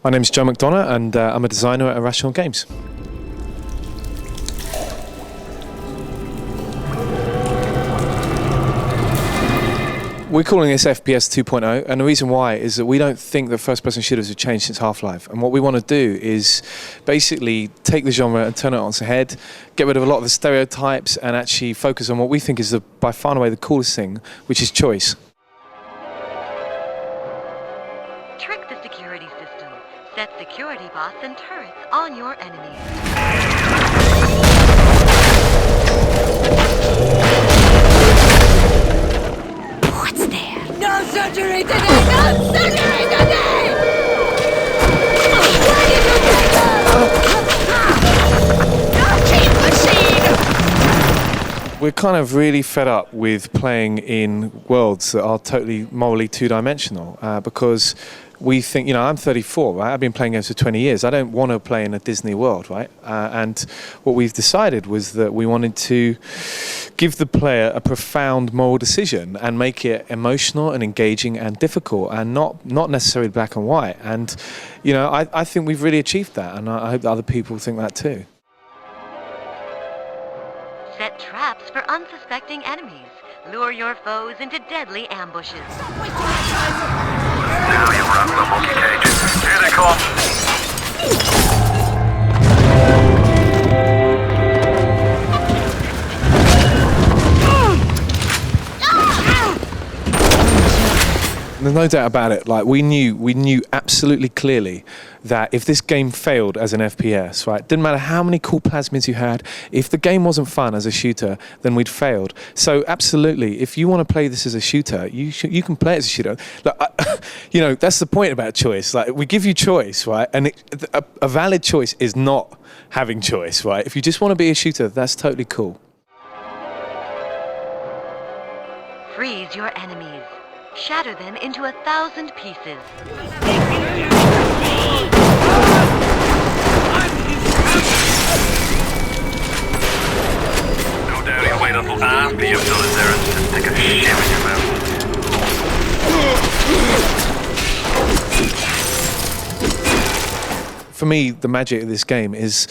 My name's Joe McDonough and I'm a designer at Irrational Games. We're calling this FPS 2.0, and the reason why is that we don't think that first-person shooters have changed since Half-Life. And what we want to do is basically take the genre and turn it on its head, get rid of a lot of the stereotypes, and actually focus on what we think is by far and away the coolest thing, which is choice. Trick the security system. Set security bots and turrets on your enemies. What's there? No surgery today! No surgery today! Why did you take them? We're kind of really fed up with playing in worlds that are totally morally two-dimensional because we think, you know, I'm 34, right? I've been playing games for 20 years. I don't want to play in a Disney world, right? And what we've decided was that we wanted to give the player a profound moral decision and make it emotional and engaging and difficult and not necessarily black and white. And, you know, I think we've really achieved that, and I hope that other people think that too. Set traps for unsuspecting enemies. Lure your foes into deadly ambushes. Now you've wrapped the monkey cage. Here they come. There's no doubt about it. Like we knew absolutely clearly that if this game failed as an FPS, right, didn't matter how many cool plasmids you had, if the game wasn't fun as a shooter, then we'd failed. So absolutely, if you want to play this as a shooter, you can play it as a shooter. Like, you know, that's the point about choice. Like we give you choice, right, and a valid choice is not having choice, right? If you just want to be a shooter, that's totally cool. Freeze your enemies. Shatter them into 1,000 pieces. No doubt he'll wait until after you've done it there and stick a shit in your mouth. For me, the magic of this game is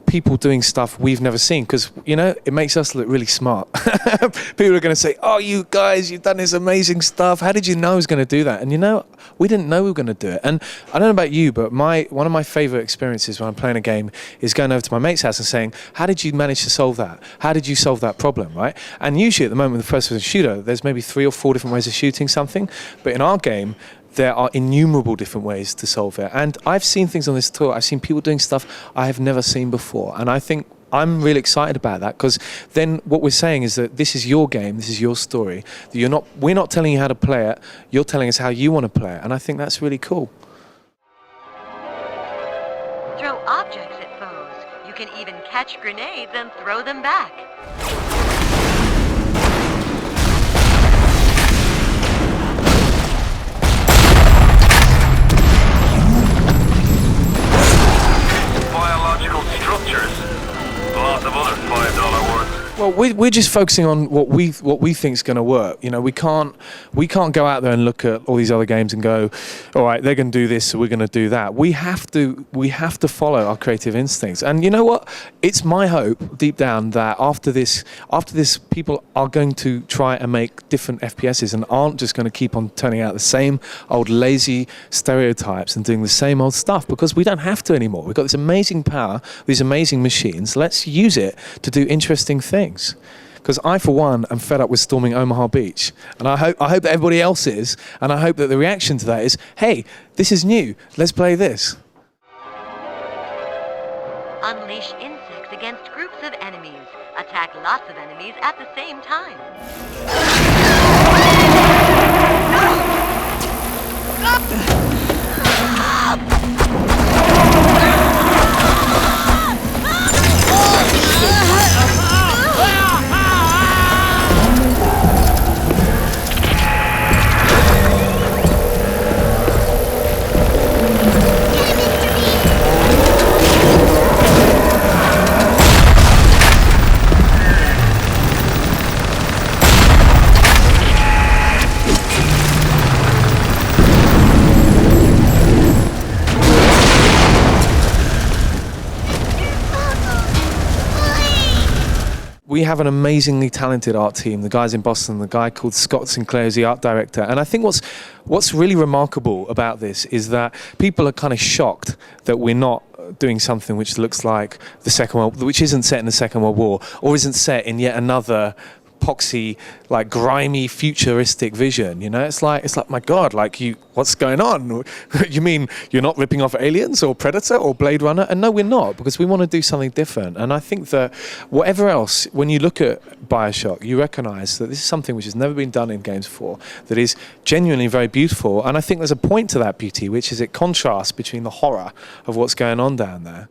people doing stuff we've never seen, because, you know, it makes us look really smart. People are going to say, oh, you guys, you've done this amazing stuff. How did you know I was going to do that? And, you know, we didn't know we were going to do it. And I don't know about you, but one of my favorite experiences when I'm playing a game is going over to my mate's house and saying, how did you manage to solve that? How did you solve that problem, right? And usually at the moment with the first-person shooter, there's maybe 3 or 4 different ways of shooting something. But in our game, there are innumerable different ways to solve it. And I've seen things on this tour. I've seen people doing stuff I have never seen before. And I think I'm really excited about that, because then what we're saying is that this is your game, this is your story. That we're not telling you how to play it, you're telling us how you want to play it. And I think that's really cool. Throw objects at foes. You can even catch grenades and throw them back. Biological structures. Lots of other $5 words. Well, we're just focusing on what we think is going to work. You know, we can't go out there and look at all these other games and go, all right, they're going to do this, so we're going to do that. We have to follow our creative instincts. And you know what? It's my hope deep down that after this, people are going to try and make different FPSs and aren't just going to keep on turning out the same old lazy stereotypes and doing the same old stuff, because we don't have to anymore. We've got this amazing power, these amazing machines. Let's use it to do interesting things. Because I, for one, am fed up with storming Omaha Beach, and I hope that everybody else is, and I hope that the reaction to that is, hey, this is new, let's play this. Unleash insects against groups of enemies. Attack lots of enemies at the same time. we have an amazingly talented art team. The guys in Boston, the guy called Scott Sinclair is the art director. And I think what's really remarkable about this is that people are kind of shocked that we're not doing something which looks like the Second World, which isn't set in the Second World War, or isn't set in yet another epoxy, like grimy, futuristic vision. You know, it's like my God, like what's going on? You mean you're not ripping off Aliens or Predator or Blade Runner? And no, we're not, because we want to do something different. And I think that whatever else, when you look at Bioshock, you recognise that this is something which has never been done in games before, that is genuinely very beautiful. And I think there's a point to that beauty, which is it contrasts between the horror of what's going on down there